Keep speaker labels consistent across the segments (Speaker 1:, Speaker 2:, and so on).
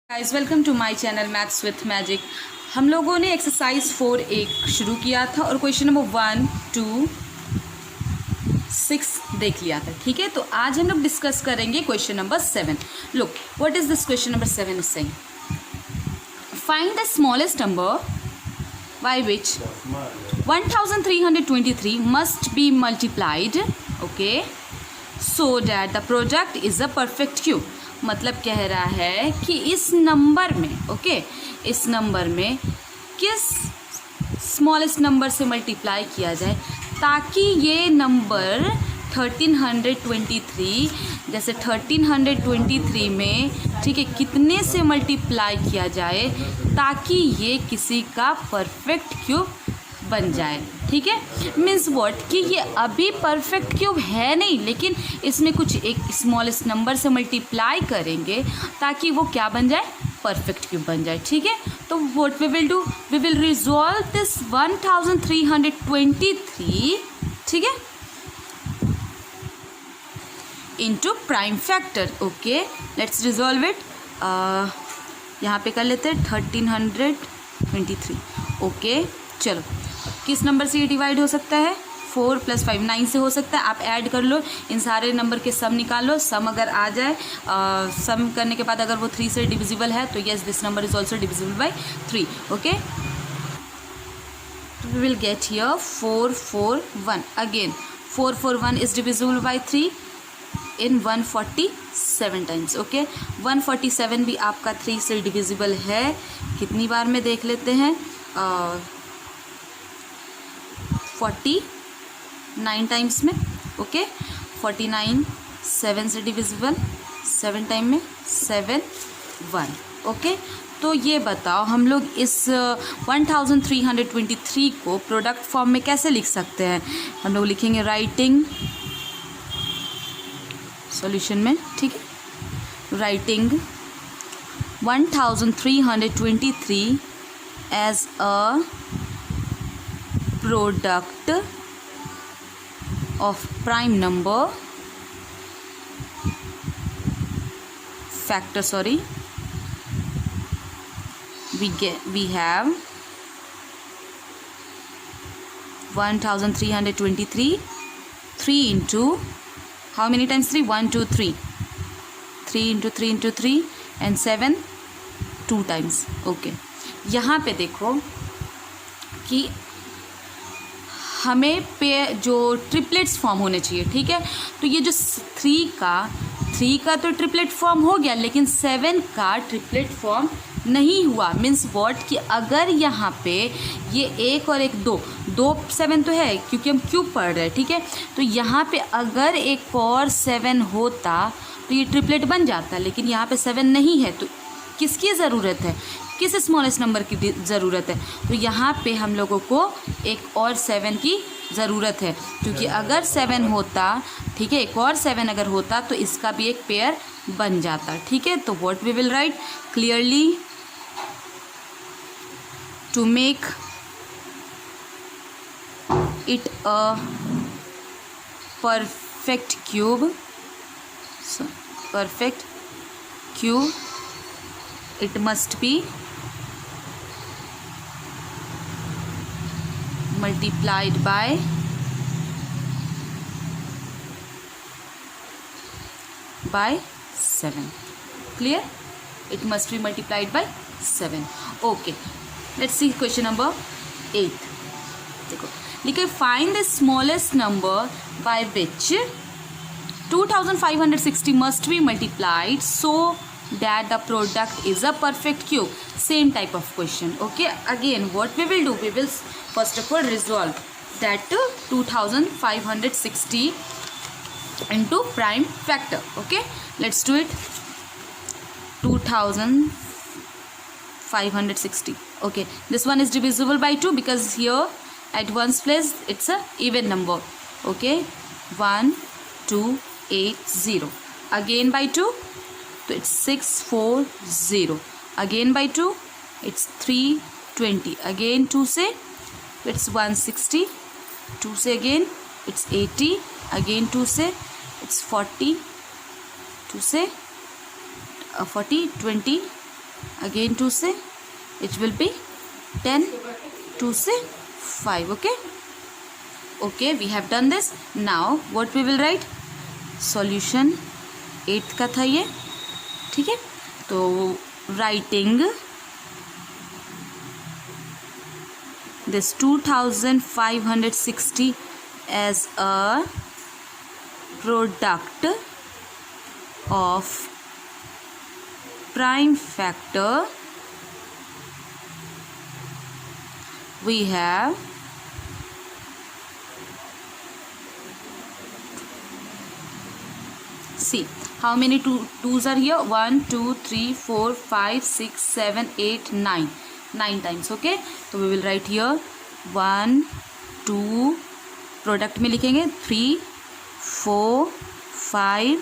Speaker 1: Guys welcome to my channel maths with magic. हम लोगों ने एक्सरसाइज 4 शुरू किया था और क्वेश्चन नंबर 1, 2, 6 देख लिया था। ठीक है, तो आज हम लोग डिस्कस करेंगे question number 7। Look, what is this question number 7 is saying, find the smallest number by which 1323 must be multiplied, okay, so that the product is a perfect cube. मतलब कह रहा है कि इस नंबर में, ओके, इस number में किस स्मॉलेस्ट नंबर से मल्टीप्लाई किया जाए ताकि ये नंबर 1323, जैसे 1323 में, ठीक है, कितने से मल्टीप्लाई किया जाए ताकि ये किसी का परफेक्ट क्यूब बन जाए। ठीक है, मीन्स व्हाट कि ये अभी परफेक्ट क्यूब है नहीं, लेकिन इसमें कुछ एक स्मॉलेस्ट नंबर से मल्टीप्लाई करेंगे ताकि वो क्या बन जाए, परफेक्ट क्यूब बन जाए। ठीक है, तो what we will do, we will resolve this 1323, ठीक है, into prime factor. Okay, let's resolve it. यहाँ पे कर लेते हैं 1323। ओके, चलो, किस नंबर से ये डिवाइड हो सकता है, 4 + 5 9 से हो सकता है। आप ऐड कर लो, इन सारे नंबर के सम निकाल लो। सम अगर आ जाए, सम करने के बाद अगर वो 3 से डिविजिबल है तो yes, this number is also divisible by 3। Okay, we will get here 441। Again 441 is divisible by 3 in 147 times. Okay, 147 भी आपका 3 से डिविजिबल है। कितनी बार में देख लेते हैं, 49 टाइम्स में। ओके, 49 7 से डिविजिबल, 7 टाइम में 7 1। ओके, तो ये बताओ हम लोग इस 1323 को प्रोडक्ट फॉर्म में कैसे लिख सकते हैं। हम लोग लिखेंगे राइटिंग सॉल्यूशन में, ठीक है, writing 1323 as a product of prime number factor, sorry, we have 1323, 3 into how many times 3, 1 2 3, 3 into 3 into 3 and 7 2 times. Okay, यहाँ पे देखो कि हमें पे जो ट्रिपलेट्स फॉर्म होने चाहिए। ठीक है, तो ये जो 3 का तो ट्रिपलेट फॉर्म हो गया, लेकिन 7 का ट्रिपलेट फॉर्म नहीं हुआ। मीन्स व्हाट कि अगर यहाँ पे ये 1 और 1 2 7 तो है क्योंकि हम क्यूब पढ़ रहे हैं। ठीक है, तो यहाँ पे अगर एक और 7 होता तो ये ट्रिपलेट बन जाता, लेकिन यहाँ पे 7 नहीं है, तो किसकी ज़रूरत है, किस स्मॉलेस्ट नंबर की ज़रूरत है। तो यहाँ पे हम लोगों को एक और 7 की ज़रूरत है, क्योंकि अगर 7 होता, ठीक है, एक और 7 अगर होता तो इसका भी एक पेयर बन जाता। ठीक है, तो what we will write clearly, to make it a perfect cube, it must be multiplied by 7. Clear? It must be multiplied by 7. Okay, let's see question number 8. देखो, लिखे find the smallest number by which 2560 must be multiplied so that the product is a perfect cube. Same type of question. Okay, again what we will do, we will first of all resolve that 2560 into prime factor. Okay, let's do it. 2560. okay, this one is divisible by 2 because here at ones place it's a even number. Okay, 1280. again by 2, so it's 640. again by 2, it's 320. again 2 से it's 160. 2 से again it's 80. again 2 से it's 40. 2 से 40 20 again 2 से, it will be 10, 2 से 5. Okay, we have done this. Now what we will write? Solution 8th का था ये, ठीक है. तो writing this 2560 as a product of prime factor, we have see how many twos are here. 1 2 3 4 5 6 7 8 9 times. Okay, so we will write here 1 2, product में लिखेंगे 3 4 5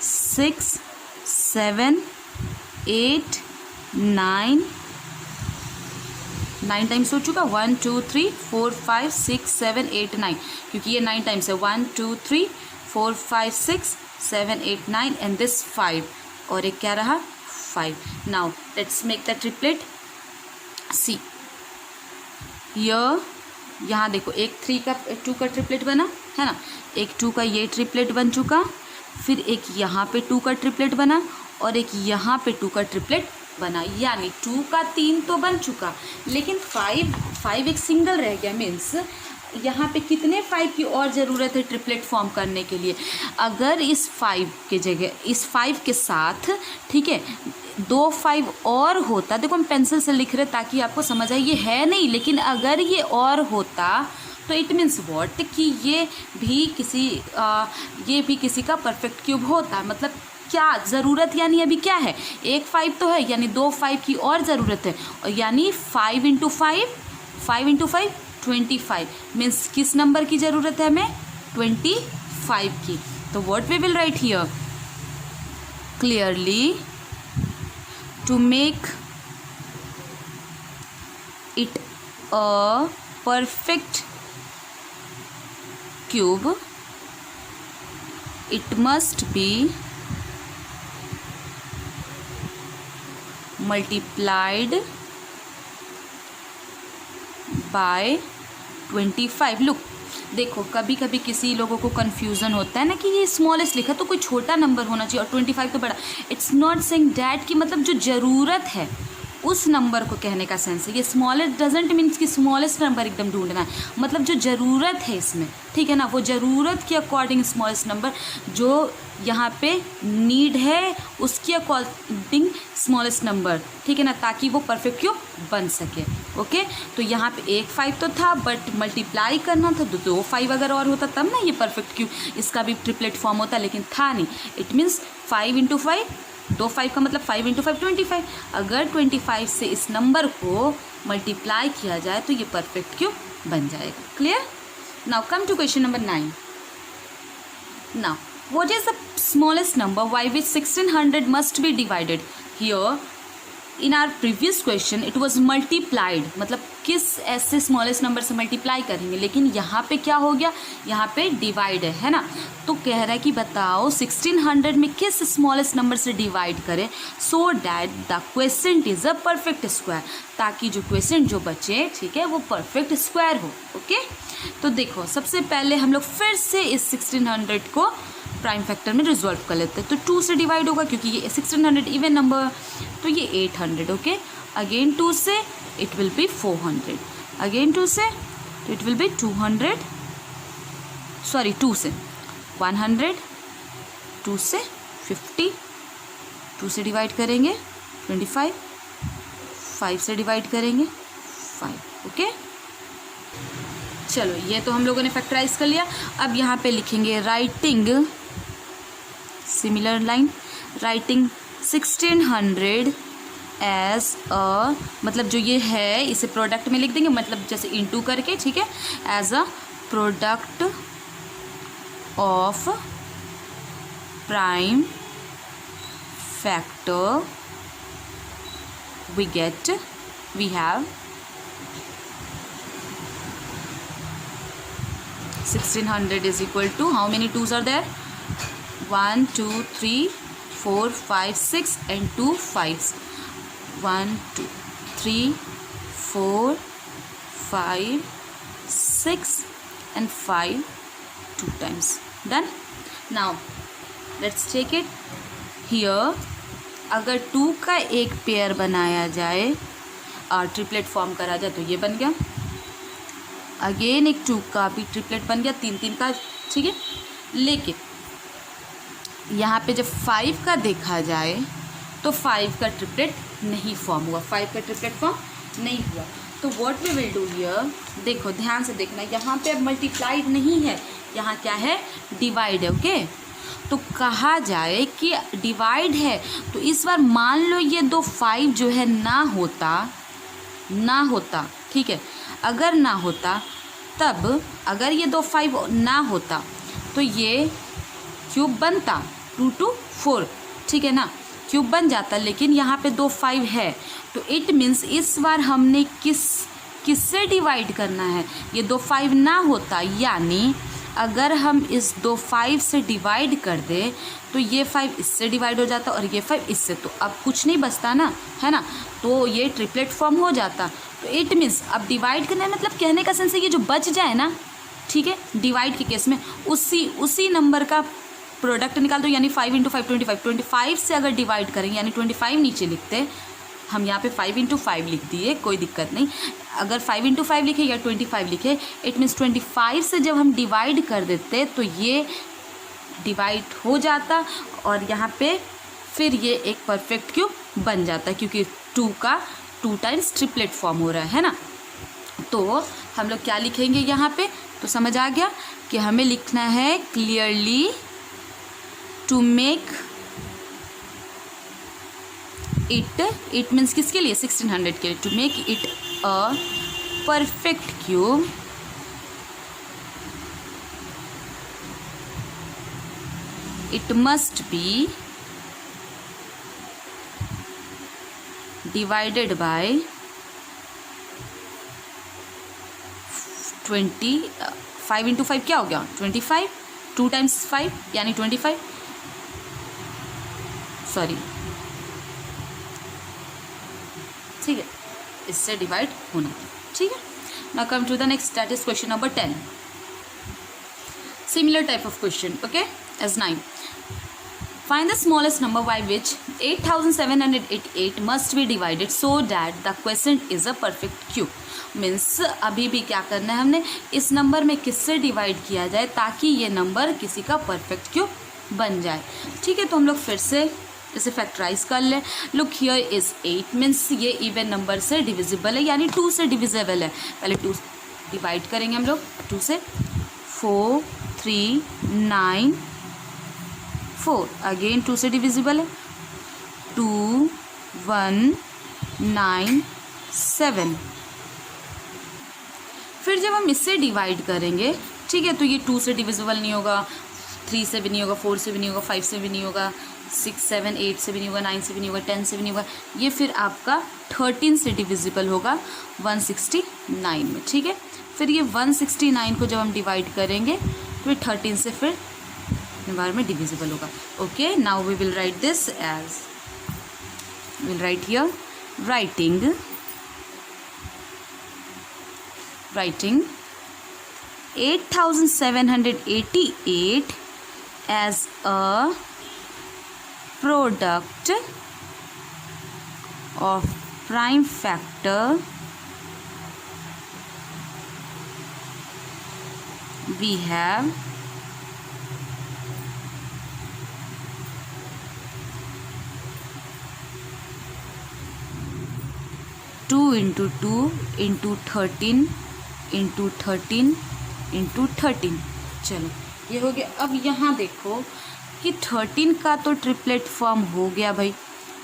Speaker 1: 6 7 8 9 times हो चुका. 1 2 3 4 5 6 7 8 9, क्योंकि ये 9 टाइम्स है. 1 2 3 4 5 6 7 8 9 एंड दिस 5, और एक क्या रहा 5. Now let's make the triplet. See यहाँ देखो, एक 3 का 2 का ट्रिपलेट बना है ना, एक 2 का ये ट्रिपलेट बन चुका, फिर एक यहाँ पे 2 का ट्रिपलेट बना और एक यहाँ पे 2 का ट्रिपलेट बना. यानी 2 का 3 तो बन चुका, लेकिन 5 एक सिंगल रह गया. मीन्स यहाँ पे कितने 5 की और ज़रूरत है ट्रिपलेट फॉर्म करने के लिए. अगर इस 5 के जगह इस 5 के साथ, ठीक है, 2 5 और होता, देखो हम पेंसिल से लिख रहे ताकि आपको समझ आए, ये है नहीं, लेकिन अगर ये और होता तो इट मीन्स व्हाट कि ये भी किसी का परफेक्ट क्यूब होता. मतलब क्या ज़रूरत, यानी अभी क्या है, एक 5 तो है, यानी 2 5 की और ज़रूरत है, और यानी 5 × 5 25. मीन्स किस नंबर की ज़रूरत है हमें, 25 की. तो what we will write here, clearly to make it a perfect cube, it must be multiplied by 25. Look देखो, कभी कभी किसी लोगों को कन्फ्यूज़न होता है ना कि ये स्मॉलेस्ट लिखा तो कोई छोटा नंबर होना चाहिए और 25 तो बड़ा. इट्स नॉट सेइंग डैट कि मतलब जो ज़रूरत है उस नंबर को कहने का सेंस है. ये स्मॉलेस्ट डजेंट मीन्स कि स्मॉलेस्ट नंबर एकदम ढूंढना है, मतलब जो ज़रूरत है इसमें, ठीक है ना, वो ज़रूरत के अकॉर्डिंग स्मॉलेस्ट नंबर जो यहाँ पे नीड है उसके अकॉर्डिंग स्मॉलेस्ट नंबर, ठीक है ना, ताकि वो परफेक्ट क्यूब बन सके. ओके, तो यहाँ पे एक 5 तो था, बट मल्टीप्लाई करना था तो 2 5 अगर और होता तब ना ये परफेक्ट क्यूब इसका भी ट्रिपलेट फॉर्म होता, लेकिन था नहीं. इट मीन्स 5 × 5, 2 5 का मतलब 5 × 5 25. अगर 25 से इस नंबर को मल्टीप्लाई किया जाए तो ये परफेक्ट क्यूब बन जाएगा. Clear. Now come to question number 9. Now what is the smallest number by which 1600 must be divided. Here in our previous question it was multiplied, मतलब किस ऐसे स्मॉलेस्ट नंबर से मल्टीप्लाई करेंगे, लेकिन यहाँ पे क्या हो गया, यहाँ पे डिवाइड है ना. तो कह रहा है कि बताओ 1600 में किस स्मॉलेस्ट नंबर से डिवाइड करें so that the question is a perfect square, ताकि जो क्वेश्चन जो बचे, ठीक है, वो परफेक्ट स्क्वायर हो. ओके, तो देखो सबसे पहले हम लोग फिर से इस 1600 को प्राइम फैक्टर में रिजॉल्व कर लेते हैं. तो 2 से डिवाइड होगा क्योंकि ये 1600 इवन नंबर, तो ये 800. ओके, अगेन 2 से इट विल बी 400, अगेन 2 से तो इट विल बी 200, सॉरी 2 से 100, 2 से 50, 2 से डिवाइड करेंगे 25, 5 से डिवाइड करेंगे 5. ओके, चलो ये तो हम लोगों ने फैक्टराइज कर लिया. अब यहाँ पे लिखेंगे writing similar line, writing 1600 as a, मतलब जो ये है इसे प्रोडक्ट में लिख देंगे, मतलब जैसे इनटू करके, ठीक है, as a product of prime factor we have 1600 is equal to, how many 2s are there, 1 2 3 4 5 6 and 2 5s. 1 2 3 4 5 6 and 5 2 times. Done. Now let's take it here. अगर 2 का एक पेयर बनाया जाए और ट्रिपलेट फॉर्म करा जाए तो ये बन गया. अगेन एक 2 का भी ट्रिपलेट बन गया, 3 का. ठीक है, लेकिन यहाँ पे जब 5 का देखा जाए तो 5 का ट्रिपलेट नहीं फॉर्म हुआ. 5 का ट्रिपलेट फॉर्म नहीं हुआ. तो what we will do here, देखो ध्यान से देखना, यहाँ पे अब मल्टीप्लाइड नहीं है, यहाँ क्या है, डिवाइड है. ओके, तो कहा जाए कि डिवाइड है, तो इस बार मान लो ये दो 5 जो है ना होता. ठीक है, अगर ना होता तब, अगर ये दो 5 ना होता तो ये क्यूब बनता 2 to 4. ठीक है ना, क्यूब बन जाता. लेकिन यहाँ पे दो 5 है, तो इट मीन्स इस बार हमने किससे डिवाइड करना है. ये दो 5 ना होता, यानी अगर हम इस दो 5 से डिवाइड कर दें तो ये 5 इससे डिवाइड हो जाता और ये 5 इससे, तो अब कुछ नहीं बचता ना, है ना. तो ये ट्रिपलेट फॉर्म हो जाता. तो इट मीन्स अब डिवाइड करना है, मतलब कहने का सेंस है ये जो बच जाए ना, ठीक है, डिवाइड के केस में उसी नंबर का प्रोडक्ट निकाल दो. यानी 5 × 5 25. 25 से अगर डिवाइड करेंगे, यानी 25 नीचे लिखते, हम यहाँ पे 5 × 5 लिख दिए, कोई दिक्कत नहीं. अगर 5 × 5 लिखे या 25 लिखे, इट मीन्स 25 से जब हम डिवाइड कर देते तो ये डिवाइड हो जाता और यहाँ पे फिर ये एक परफेक्ट क्यूब बन जाता, क्योंकि 2 का 2 टाइम्स ट्रिपलेट फॉर्म हो रहा है ना. तो हम लोग क्या लिखेंगे यहाँ पे, तो समझ आ गया कि हमें लिखना है clearly to make it means किसके लिए, 1600 के लिए. To make it a perfect cube, it must be divided by 20. 5 × 5 क्या हो गया, 25. 2 टाइम्स 5 यानी 25, सॉरी, ठीक है, इससे डिवाइड होना. ठीक है, now come to the next, that is question number 10. Similar type of question, okay, as 9. Find the smallest number by which 8788 must be divided so that the quotient is a perfect cube. Means अभी भी क्या करना है, हमने इस number में किससे divide किया जाए ताकि ये नंबर किसी का परफेक्ट क्यूब बन जाए. ठीक है, तो हम लोग फिर से इसे फैक्टराइज कर लें. लुक हियर इज 8, मीन्स ये इवन नंबर से डिविजिबल है, यानी 2 से डिविजिबल है. पहले 2 डिवाइड करेंगे हम लोग 2 से. 4 3 9 4, अगेन 2 से डिविजिबल है. 2 1 9 7. फिर जब हम इससे डिवाइड करेंगे, ठीक है, तो ये 2 से डिविजिबल नहीं होगा, 3 से भी नहीं होगा, 4 से भी नहीं होगा, 5 से भी नहीं होगा, 6 7 8 से भी नहीं होगा, 9 से भी नहीं होगा, 10 से भी नहीं होगा. ये फिर आपका 13 से डिविजिबल होगा 169 में. ठीक है, फिर ये 169 को जब हम डिवाइड करेंगे तो 13 से फिर बार में डिविजिबल होगा. Okay, now we will write this as, will write here, writing 8788 as a product of prime factor we have 2 × 2 × 13 × 13 × 13. चलो ये हो गया. अब यहाँ देखो कि 13 का तो ट्रिपलेट फॉर्म हो गया भाई,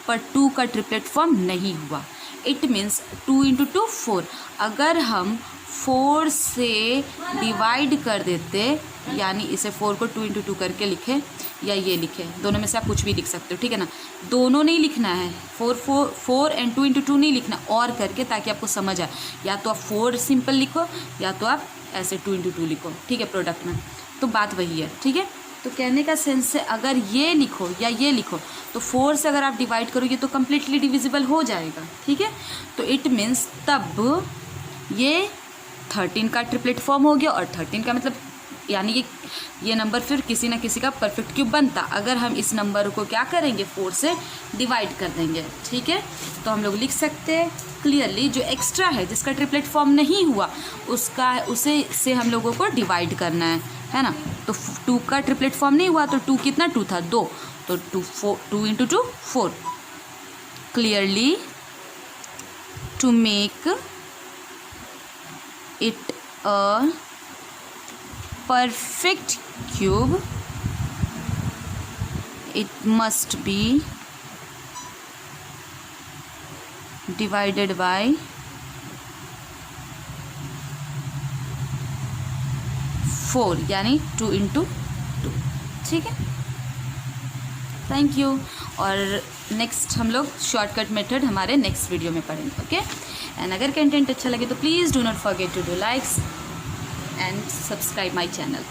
Speaker 1: पर 2 का ट्रिपलेट फॉर्म नहीं हुआ. It means 2 × 2 4. अगर हम 4 से डिवाइड कर देते, यानी इसे 4 को 2 × 2 करके लिखे या ये लिखे, दोनों में से आप कुछ भी लिख सकते हो. ठीक है ना, दोनों नहीं लिखना है, 4 एंड 2 × 2 नहीं लिखना, और करके, ताकि आपको समझ आए. या तो आप 4 सिंपल लिखो या तो आप ऐसे 2 × 2 लिखो. ठीक है, प्रोडक्ट में तो बात वही है. ठीक है, तो कहने का सेंस है अगर ये लिखो या ये लिखो तो 4 से अगर आप डिवाइड करोगे तो कम्प्लीटली डिविजिबल हो जाएगा, ठीक है। तो इट मीन्स तब ये 13 का ट्रिपलेट फॉर्म हो गया, और 13 का मतलब यानी कि ये नंबर फिर किसी ना किसी का परफेक्ट क्यूब बनता अगर हम इस नंबर को क्या करेंगे 4 से डिवाइड कर देंगे, ठीक है। तो हम लोग लिख सकते हैं क्लियरली जो एक्स्ट्रा है जिसका ट्रिपलेट फॉर्म नहीं हुआ उसे से हम लोगों को डिवाइड करना है ना। तो 2 का ट्रिपलेट फॉर्म नहीं हुआ तो 2 कितना 2 था 2, तो 2 into 2 4। Clearly to make it a perfect cube it must be divided by 4 यानी 2 इंटू 2, ठीक है। Thank you. और नेक्स्ट हम लोग शॉर्टकट मेथड हमारे नेक्स्ट वीडियो में पढ़ेंगे, ओके। एंड अगर कंटेंट अच्छा लगे तो please do not forget to do likes and subscribe my channel.